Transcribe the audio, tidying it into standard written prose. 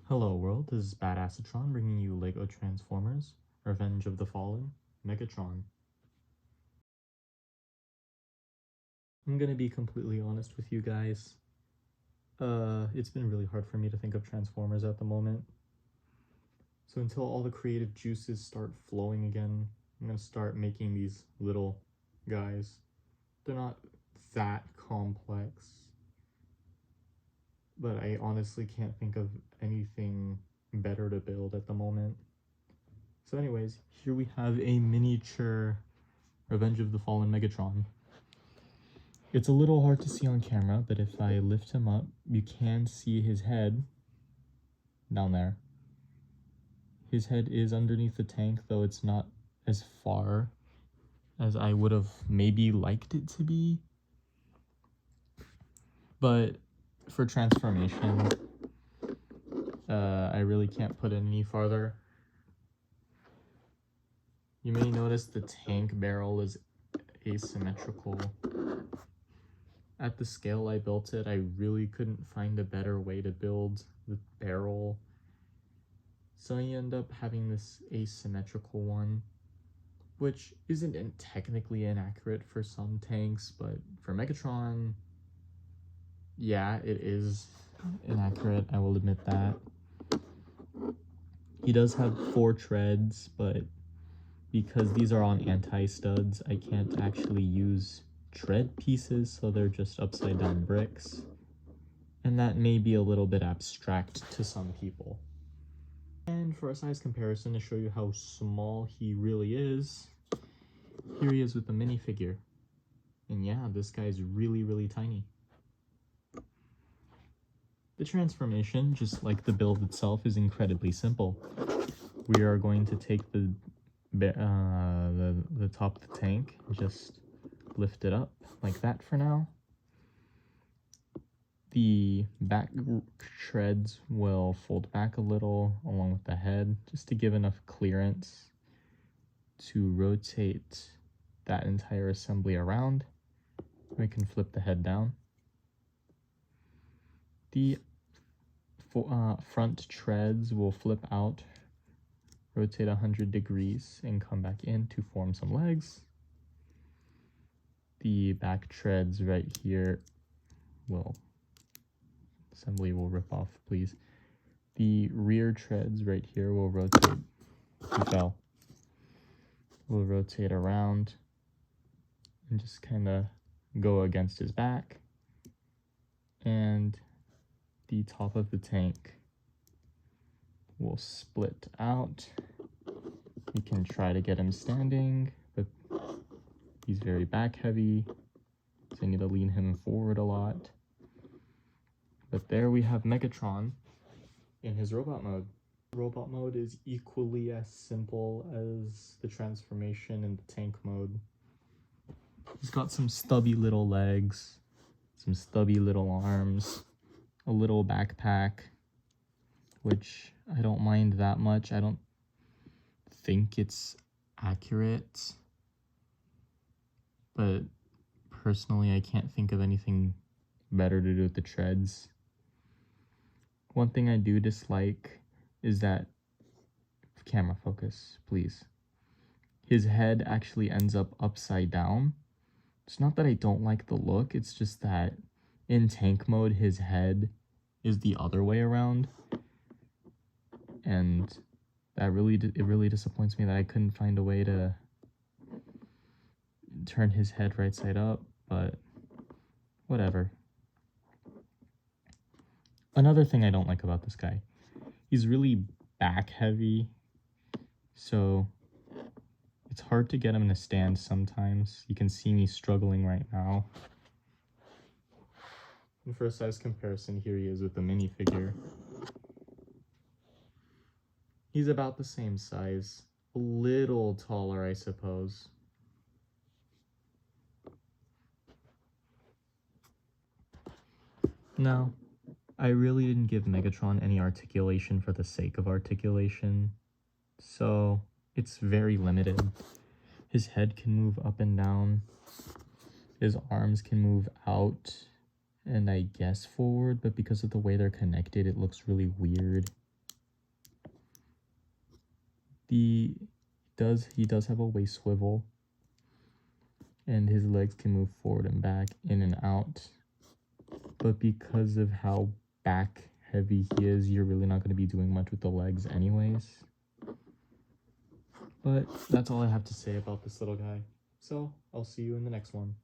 Hello world, this is Badassatron bringing you LEGO Transformers, Revenge of the Fallen, Megatron. I'm gonna be completely honest with you guys. It's been really hard for me to think of Transformers at the moment. So until all the creative juices start flowing again, I'm gonna start making these little guys. They're not that complex, but I honestly can't think of anything better to build at the moment. So anyways, here we have a miniature Revenge of the Fallen Megatron. It's a little hard to see on camera, but if I lift him up, you can see his head down there. His head is underneath the tank, though it's not as far as I would have maybe liked it to be. But for transformation, I really can't put it any farther. You may notice the tank barrel is asymmetrical. At the scale I built it, I really couldn't find a better way to build the barrel. So you end up having this asymmetrical one, which isn't technically inaccurate for some tanks, but for Megatron, yeah, it is inaccurate, I will admit that. He does have 4 treads, but because these are on anti-studs, I can't actually use tread pieces, so they're just upside down bricks. And that may be a little bit abstract to some people. And for a size comparison to show you how small he really is, here he is with the minifigure. And yeah, this guy's really tiny. The transformation, just like the build itself, is incredibly simple. We are going to take the top of the tank, just lift it up like that for now. The back treads will fold back a little along with the head, just to give enough clearance to rotate that entire assembly around. We can flip the head down. The front treads will flip out, rotate 100 degrees, and come back in to form some legs. The back treads right here assembly will rip off, please. The rear treads right here will rotate. He fell. Will rotate around and just kind of go against his back. And the top of the tank will split out. You can try to get him standing, but he's very back heavy, so I need to lean him forward a lot. But there we have Megatron in his robot mode. Robot mode is equally as simple as the transformation in the tank mode. He's got some stubby little legs, some stubby little arms, a little backpack, which I don't mind that much. I don't think it's accurate, but personally I can't think of anything better to do with the treads. One thing I do dislike is that, camera focus, please. His head actually ends up upside down. It's not that I don't like the look, it's just that in tank mode, his head is the other way around. And that it really disappoints me that I couldn't find a way to turn his head right side up, but whatever. Another thing I don't like about this guy, he's really back heavy, so it's hard to get him to stand sometimes. You can see me struggling right now. And for a size comparison, here he is with the minifigure. He's about the same size, a little taller, I suppose. Now, I really didn't give Megatron any articulation for the sake of articulation, so it's very limited. His head can move up and down, his arms can move out and I guess forward, but because of the way they're connected, it looks really weird. he does have a waist swivel, and his legs can move forward and back, in and out. But because of how back heavy he is, you're really not going to be doing much with the legs anyways. But that's all I have to say about this little guy. So I'll see you in the next one.